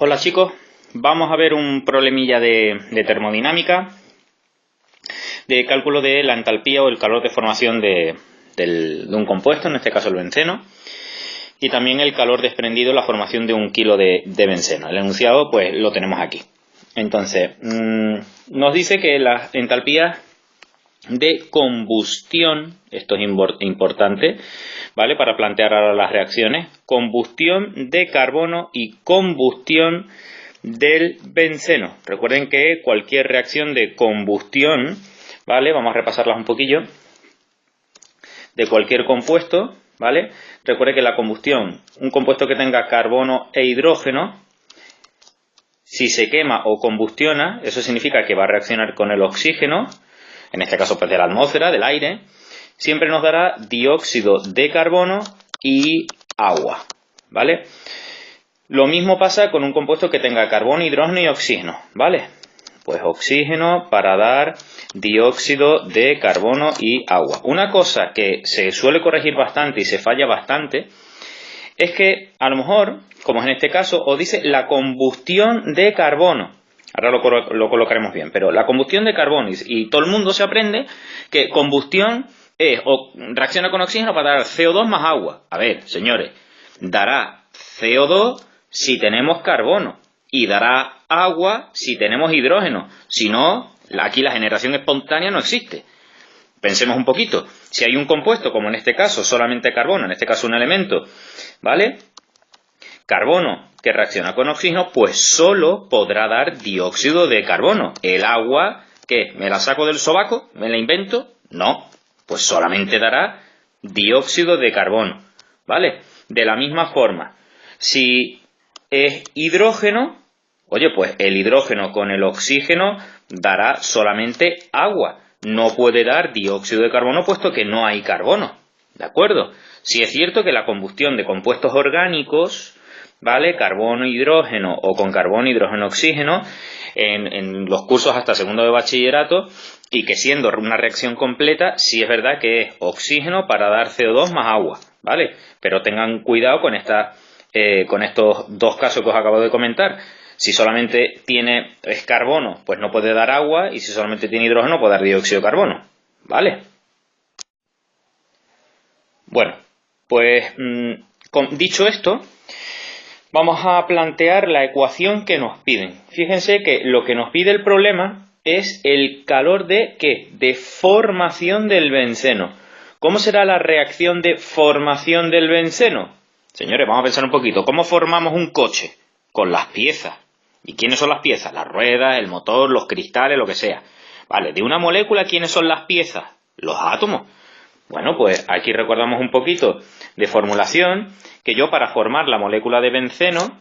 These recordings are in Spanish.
Hola chicos, vamos a ver un problemilla de termodinámica, de cálculo de la entalpía o el calor de formación de un compuesto, en este caso el benceno, y también el calor desprendido en la formación de 1 kilo de benceno. El enunciado pues lo tenemos aquí. Entonces, nos dice que las entalpías de combustión, esto es importante, ¿vale? Para plantear ahora las reacciones, combustión de carbono y combustión del benceno. Recuerden que cualquier reacción de combustión, ¿vale? Vamos a repasarlas un poquillo. De cualquier compuesto, ¿vale? Recuerde que la combustión, un compuesto que tenga carbono e hidrógeno, si se quema o combustiona, eso significa que va a reaccionar con el oxígeno, en este caso pues de la atmósfera, del aire, siempre nos dará dióxido de carbono y agua, ¿vale? Lo mismo pasa con un compuesto que tenga carbono, hidrógeno y oxígeno, ¿vale? Pues oxígeno para dar dióxido de carbono y agua. Una cosa que se suele corregir bastante y se falla bastante es que a lo mejor, como es en este caso, os dice la combustión de carbono. Ahora lo colocaremos bien, pero la combustión de carbono, y todo el mundo se aprende que combustión es o reacciona con oxígeno para dar CO2 más agua. A ver, señores, dará CO2 si tenemos carbono y dará agua si tenemos hidrógeno. Si no, aquí la generación espontánea no existe. Pensemos un poquito. Si hay un compuesto, como en este caso, solamente carbono, en este caso un elemento, ¿vale? Carbono que reacciona con oxígeno, pues solo podrá dar dióxido de carbono. El agua, ¿qué? ¿Me la saco del sobaco? ¿Me la invento? No, pues solamente dará dióxido de carbono, ¿vale? De la misma forma, si es hidrógeno, oye, pues el hidrógeno con el oxígeno dará solamente agua. No puede dar dióxido de carbono puesto que no hay carbono, ¿de acuerdo? Si es cierto que la combustión de compuestos orgánicos, ¿vale? Carbono, hidrógeno o con carbono, hidrógeno, oxígeno, en los cursos hasta segundo de bachillerato, y que siendo una reacción completa, sí es verdad que es oxígeno para dar CO2 más agua, ¿vale? Pero tengan cuidado con con estos dos casos que os acabo de comentar. Si solamente es carbono, pues no puede dar agua, y si solamente tiene hidrógeno, puede dar dióxido de carbono, ¿vale? Bueno, pues dicho esto, vamos a plantear la ecuación que nos piden. Fíjense que lo que nos pide el problema es el calor de ¿qué? De formación del benceno. ¿Cómo será la reacción de formación del benceno? Señores, vamos a pensar un poquito. ¿Cómo formamos un coche? Con las piezas. ¿Y quiénes son las piezas? Las ruedas, el motor, los cristales, lo que sea. Vale, de una molécula, ¿quiénes son las piezas? Los átomos. Bueno, pues aquí recordamos un poquito de formulación, que yo para formar la molécula de benceno,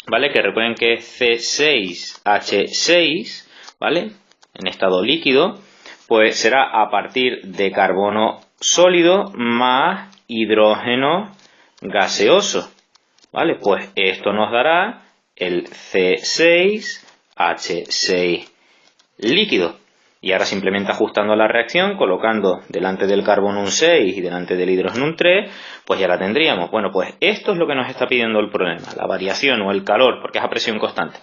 ¿vale? Que recuerden que es C6H6, ¿vale? En estado líquido, pues será a partir de carbono sólido más hidrógeno gaseoso, ¿vale? Pues esto nos dará el C6H6 líquido. Y ahora simplemente ajustando la reacción, colocando delante del carbono un 6 y delante del hidrógeno un 3, pues ya la tendríamos. Bueno, pues esto es lo que nos está pidiendo el problema, la variación o el calor, porque es a presión constante.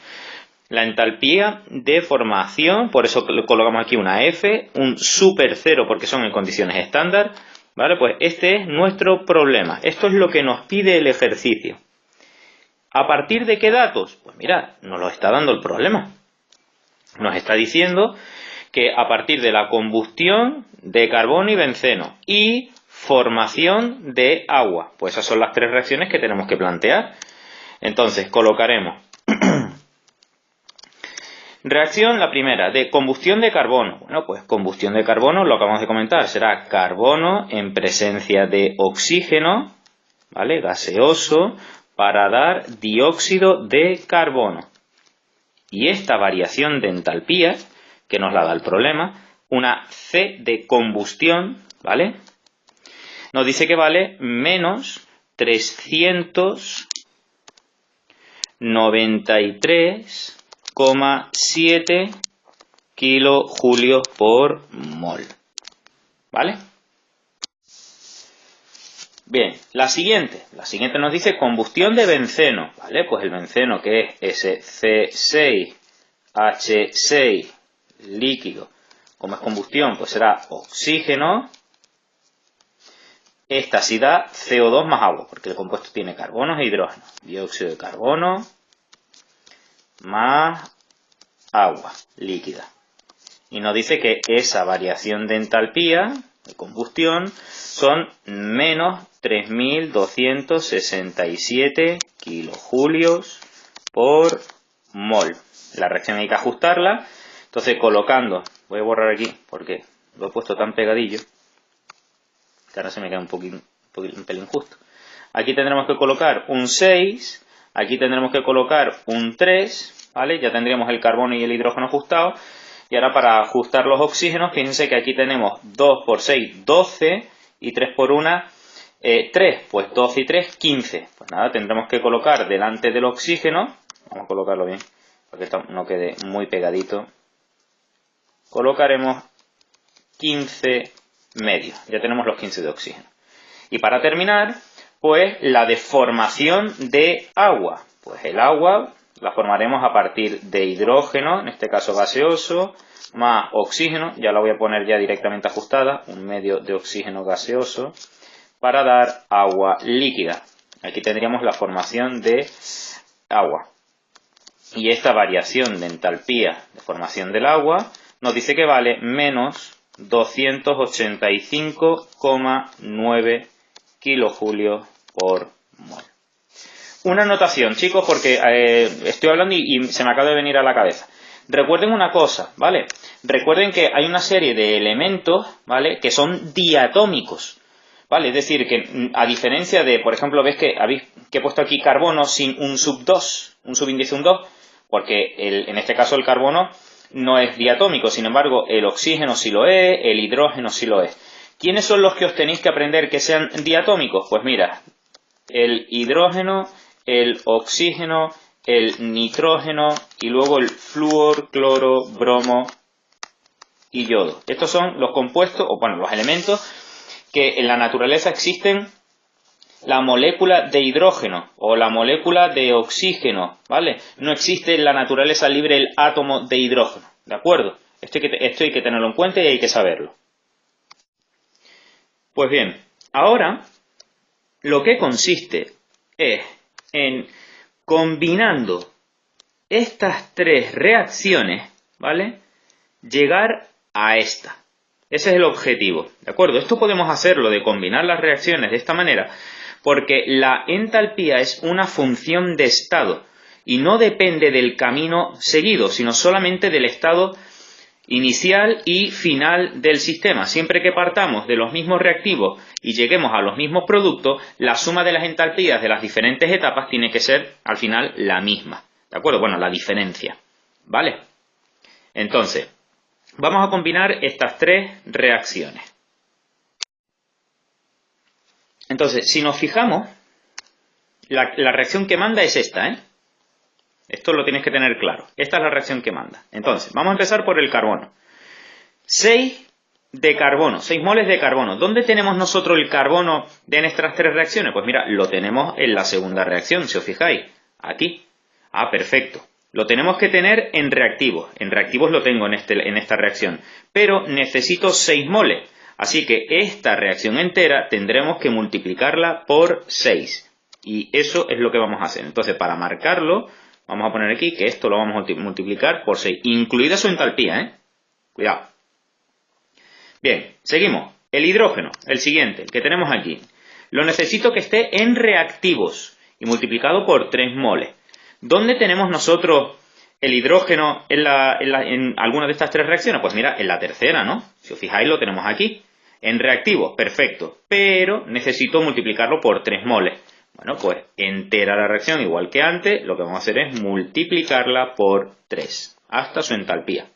La entalpía de formación, por eso colocamos aquí una F, un super cero porque son en condiciones estándar, ¿vale? Pues este es nuestro problema. Esto es lo que nos pide el ejercicio. ¿A partir de qué datos? Pues mirad, nos lo está dando el problema. Nos está diciendo que a partir de la combustión de carbono y benceno y formación de agua. Pues esas son las tres reacciones que tenemos que plantear. Entonces colocaremos reacción, la primera, de combustión de carbono. Bueno, pues combustión de carbono, lo acabamos de comentar, será carbono en presencia de oxígeno, ¿vale? Gaseoso, para dar dióxido de carbono. Y esta variación de entalpía, que nos la da el problema, una C de combustión, ¿vale? Nos dice que vale menos 393,7 kilojulios por mol, ¿vale? Bien, la siguiente nos dice combustión de benceno, ¿vale? Pues el benceno, que es SC6H6 líquido, como es combustión, pues será oxígeno. Esta sí da CO2 más agua, porque el compuesto tiene carbonos e hidrógeno. Dióxido de carbono más agua líquida. Y nos dice que esa variación de entalpía de combustión son menos 3.267 kilojulios por mol. La reacción hay que ajustarla. Entonces colocando, voy a borrar aquí porque lo he puesto tan pegadillo que ahora se me queda un pelín justo. Aquí tendremos que colocar un 6, aquí tendremos que colocar un 3, ¿vale? Ya tendríamos el carbono y el hidrógeno ajustados. Y ahora para ajustar los oxígenos, fíjense que aquí tenemos 2 por 6, 12, y 3 por 1, 3, pues 12 y 3, 15. Pues nada, tendremos que colocar delante del oxígeno, vamos a colocarlo bien, para que no quede muy pegadito, colocaremos 15 medios, ya tenemos los 15 de oxígeno. Y para terminar, pues la deformación de agua, pues el agua la formaremos a partir de hidrógeno, en este caso gaseoso, más oxígeno, ya la voy a poner ya directamente ajustada, un medio de oxígeno gaseoso, para dar agua líquida. Aquí tendríamos la formación de agua. Y esta variación de entalpía de formación del agua nos dice que vale menos 285,9 kilojulios por mol. Una anotación, chicos, porque estoy hablando y se me acaba de venir a la cabeza. Recuerden una cosa, ¿vale? Recuerden que hay una serie de elementos, ¿vale?, que son diatómicos, ¿vale? Es decir, que a diferencia de, por ejemplo, ves que he puesto aquí carbono sin un sub 2, un subíndice un 2, porque en este caso el carbono no es diatómico, sin embargo el oxígeno sí lo es, el hidrógeno sí lo es. ¿Quiénes son los que os tenéis que aprender que sean diatómicos? Pues mira, el hidrógeno, el oxígeno, el nitrógeno y luego el flúor, cloro, bromo y yodo. Estos son los compuestos, o bueno, los elementos que en la naturaleza existen. La molécula de hidrógeno o la molécula de oxígeno, ¿vale? No existe en la naturaleza libre el átomo de hidrógeno, ¿de acuerdo? Esto hay que tenerlo en cuenta y hay que saberlo. Pues bien, ahora lo que consiste es en combinando estas tres reacciones, ¿vale?, llegar a esta. Ese es el objetivo, ¿de acuerdo? Esto podemos hacerlo de combinar las reacciones de esta manera porque la entalpía es una función de estado y no depende del camino seguido, sino solamente del estado inicial y final del sistema. Siempre que partamos de los mismos reactivos y lleguemos a los mismos productos, la suma de las entalpías de las diferentes etapas tiene que ser al final la misma, ¿de acuerdo? Bueno, la diferencia, ¿vale? Entonces, vamos a combinar estas tres reacciones. Entonces, si nos fijamos, la reacción que manda es esta, ¿eh? Esto lo tienes que tener claro. Esta es la reacción que manda. Entonces, vamos a empezar por el carbono. 6 de carbono, 6 moles de carbono. ¿Dónde tenemos nosotros el carbono de nuestras tres reacciones? Pues mira, lo tenemos en la segunda reacción, si os fijáis. Aquí. Ah, perfecto. Lo tenemos que tener en reactivos. En reactivos lo tengo en esta reacción. Pero necesito 6 moles. Así que esta reacción entera tendremos que multiplicarla por 6. Y eso es lo que vamos a hacer. Entonces, para marcarlo, vamos a poner aquí que esto lo vamos a multiplicar por 6. Incluida su entalpía, ¿eh? Cuidado. Bien, seguimos. El hidrógeno, el siguiente, el que tenemos aquí. Lo necesito que esté en reactivos y multiplicado por 3 moles. ¿Dónde tenemos nosotros el hidrógeno en alguna de estas tres reacciones? Pues mira, en la tercera, ¿no? Si os fijáis, lo tenemos aquí. En reactivos, perfecto. Pero necesito multiplicarlo por 3 moles. Bueno, pues entera la reacción, igual que antes, lo que vamos a hacer es multiplicarla por 3, hasta su entalpía.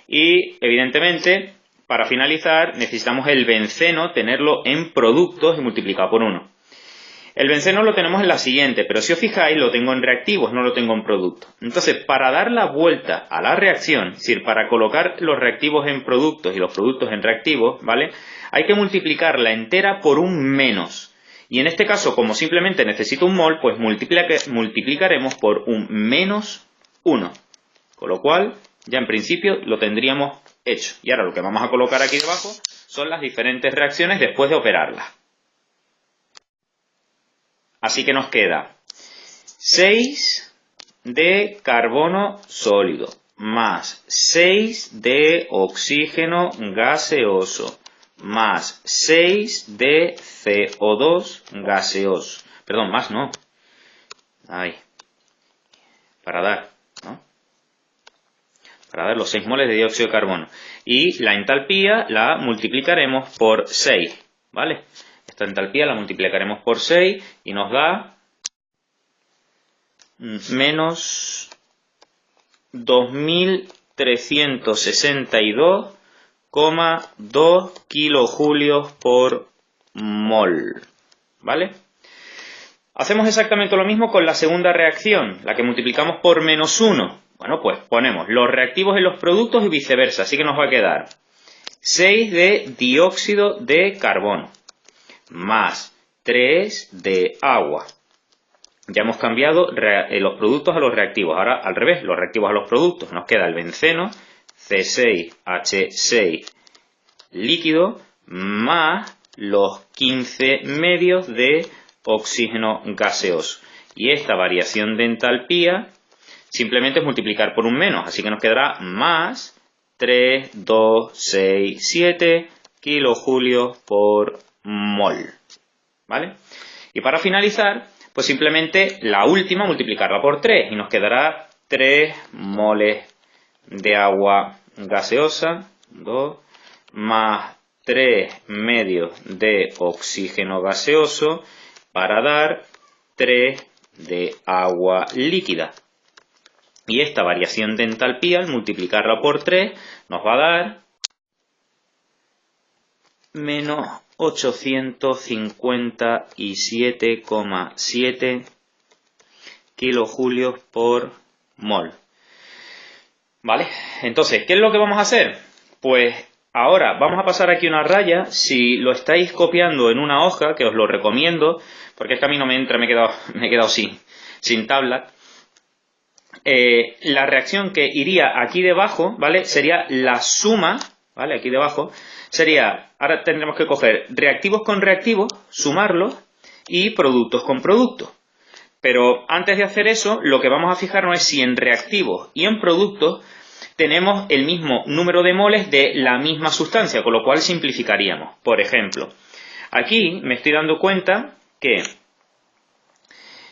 Y, evidentemente, para finalizar, necesitamos el benceno, tenerlo en productos y multiplicado por 1. El benceno lo tenemos en la siguiente, pero si os fijáis lo tengo en reactivos, no lo tengo en productos. Entonces, para dar la vuelta a la reacción, es decir, para colocar los reactivos en productos y los productos en reactivos, ¿vale?, hay que multiplicar la entera por un menos. Y en este caso, como simplemente necesito un mol, pues multiplicaremos por un menos 1. Con lo cual, ya en principio lo tendríamos hecho. Y ahora lo que vamos a colocar aquí debajo son las diferentes reacciones después de operarlas. Así que nos queda 6 de carbono sólido más 6 de oxígeno gaseoso más 6 de CO2 gaseoso. Perdón, más no. Ahí. Para dar, ¿no? Para dar los 6 moles de dióxido de carbono. Y la entalpía la multiplicaremos por 6, ¿vale? Esta entalpía la multiplicaremos por 6 y nos da menos 2362,2 kilojulios por mol, ¿vale? Hacemos exactamente lo mismo con la segunda reacción, la que multiplicamos por menos 1. Bueno, pues ponemos los reactivos en los productos y viceversa, así que nos va a quedar 6 de dióxido de carbono más 3 de agua. Ya hemos cambiado los productos a los reactivos. Ahora, al revés, los reactivos a los productos. Nos queda el benceno, C6H6 líquido, más los 15 medios de oxígeno gaseoso. Y esta variación de entalpía simplemente es multiplicar por un menos. Así que nos quedará más 3,267 kilojulios por mol. ¿Vale? Y para finalizar, pues simplemente la última multiplicarla por 3 y nos quedará 3 moles de agua gaseosa, 2, más 3 medios de oxígeno gaseoso para dar 3 de agua líquida. Y esta variación de entalpía, al multiplicarla por 3, nos va a dar menos 857,7 kilojulios por mol. ¿Vale? Entonces, ¿qué es lo que vamos a hacer? Pues ahora vamos a pasar aquí una raya. Si lo estáis copiando en una hoja, que os lo recomiendo, porque es que a mí no me entra, me he quedado sin tabla. La reacción que iría aquí debajo, ¿vale? Sería la suma, ¿vale? Aquí debajo sería, ahora tendremos que coger reactivos con reactivos, sumarlos, y productos con productos. Pero antes de hacer eso, lo que vamos a fijarnos es si en reactivos y en productos tenemos el mismo número de moles de la misma sustancia, con lo cual simplificaríamos. Por ejemplo, aquí me estoy dando cuenta que,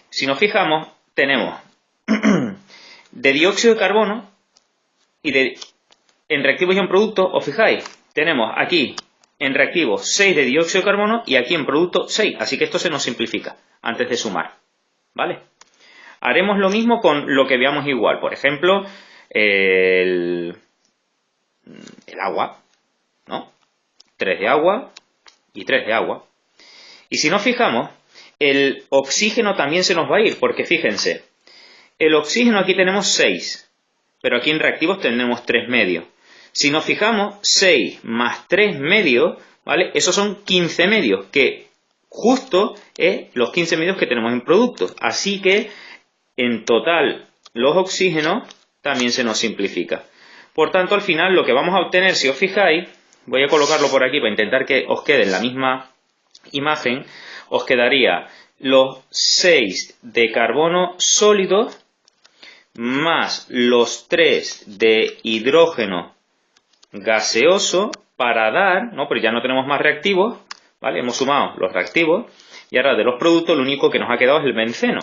si nos fijamos, tenemos de dióxido de carbono y en reactivos y en productos, os fijáis, tenemos aquí en reactivos 6 de dióxido de carbono y aquí en productos 6, así que esto se nos simplifica antes de sumar, ¿vale? Haremos lo mismo con lo que veamos igual, por ejemplo, el agua, ¿no? 3 de agua y 3 de agua. Y si nos fijamos, el oxígeno también se nos va a ir, porque fíjense, el oxígeno aquí tenemos 6, pero aquí en reactivos tenemos 3 medios. Si nos fijamos, 6 más 3 medios, ¿vale? Esos son 15 medios, que justo es los 15 medios que tenemos en productos. Así que, en total, los oxígenos también se nos simplifica. Por tanto, al final, lo que vamos a obtener, si os fijáis, voy a colocarlo por aquí para intentar que os quede en la misma imagen, os quedaría los 6 de carbono sólido más los 3 de hidrógeno gaseoso para dar, ¿no? Pero ya no tenemos más reactivos, ¿vale? Hemos sumado los reactivos y ahora de los productos lo único que nos ha quedado es el benceno.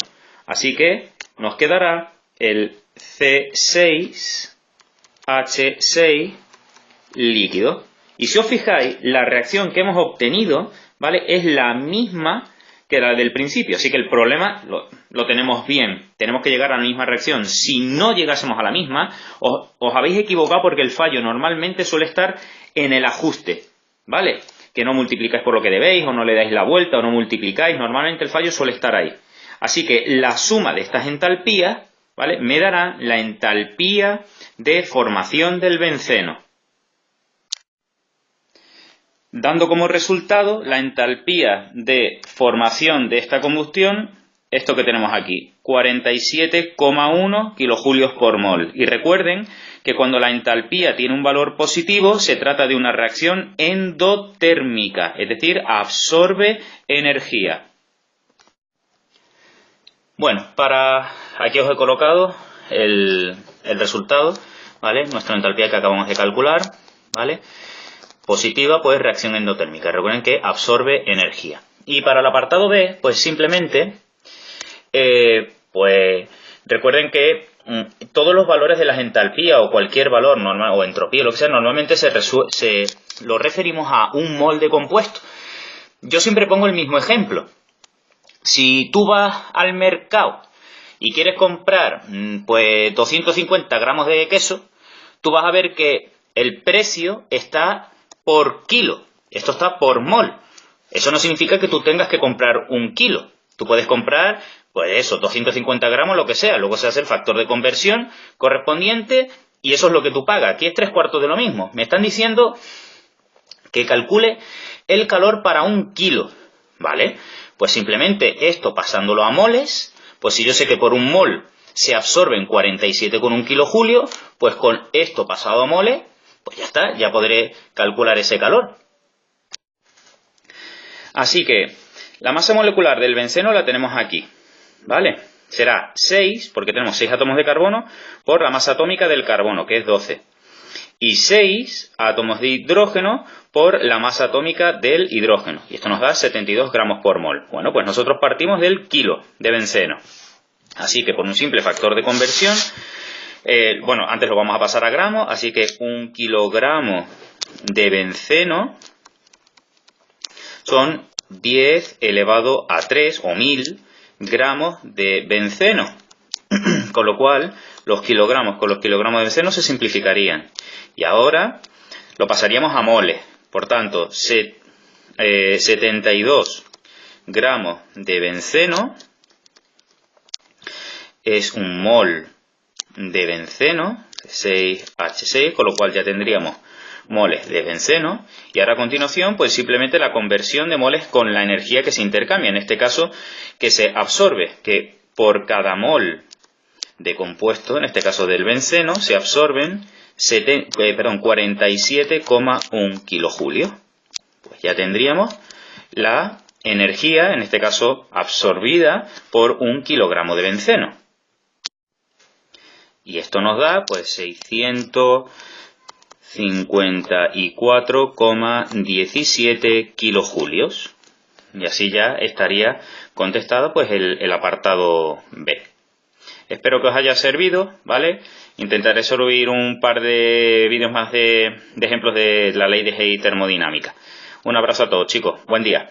Así que nos quedará el C6H6 líquido. Y si os fijáis, la reacción que hemos obtenido, ¿vale? Es la misma que la del principio, así que el problema lo tenemos bien, tenemos que llegar a la misma reacción. Si no llegásemos a la misma, os habéis equivocado, porque el fallo normalmente suele estar en el ajuste, ¿vale? Que no multiplicáis por lo que debéis, o no le dais la vuelta, o no multiplicáis, normalmente el fallo suele estar ahí. Así que la suma de estas entalpías, ¿vale? Me dará la entalpía de formación del benceno. dando como resultado la entalpía de formación de esta combustión, esto que tenemos aquí, 47,1 kilojulios por mol. Y recuerden que cuando la entalpía tiene un valor positivo, se trata de una reacción endotérmica, es decir, absorbe energía. Bueno, aquí os he colocado el resultado, ¿vale? Nuestra entalpía que acabamos de calcular, ¿vale? Positiva, pues reacción endotérmica. Recuerden que absorbe energía. Y para el apartado B, pues simplemente, pues recuerden que todos los valores de la entalpía o cualquier valor normal o entropía, lo que sea, normalmente lo referimos a un mol de compuesto. Yo siempre pongo el mismo ejemplo. Si tú vas al mercado y quieres comprar pues 250 gramos de queso, tú vas a ver que el precio está por kilo. Esto está por mol. Eso no significa que tú tengas que comprar un kilo. Tú puedes comprar, pues eso, 250 gramos, lo que sea. Luego se hace el factor de conversión correspondiente y eso es lo que tú pagas. Aquí es 3/4 de lo mismo. Me están diciendo que calcule el calor para un kilo, ¿vale? Pues simplemente esto pasándolo a moles, pues si yo sé que por un mol se absorben 47,1 kilojulio, pues con esto pasado a moles, pues ya está, ya podré calcular ese calor. Así que la masa molecular del benceno la tenemos aquí, ¿vale? Será 6, porque tenemos 6 átomos de carbono, por la masa atómica del carbono, que es 12. Y 6 átomos de hidrógeno por la masa atómica del hidrógeno. Y esto nos da 72 gramos por mol. Bueno, pues nosotros partimos del kilo de benceno. Así que por un simple factor de conversión, bueno, antes lo vamos a pasar a gramos, así que 1 kilogramo de benceno son 10 elevado a 3 o 1000 gramos de benceno. Con lo cual, los kilogramos con los kilogramos de benceno se simplificarían. Y ahora lo pasaríamos a moles. Por tanto, 72 gramos de benceno es un mol de benceno, 6H6, con lo cual ya tendríamos moles de benceno. Y ahora a continuación, pues simplemente la conversión de moles con la energía que se intercambia. En este caso, que se absorbe, que por cada mol de compuesto, en este caso del benceno, se absorben 47,1 kilojulios. Pues ya tendríamos la energía, en este caso absorbida por 1 kilogramo de benceno. Y esto nos da pues 654,17 kilojulios. Y así ya estaría contestado pues el apartado B. Espero que os haya servido, ¿vale? Intentaré subir un par de vídeos más de ejemplos de la ley de Higgs termodinámica. Un abrazo a todos, chicos. Buen día.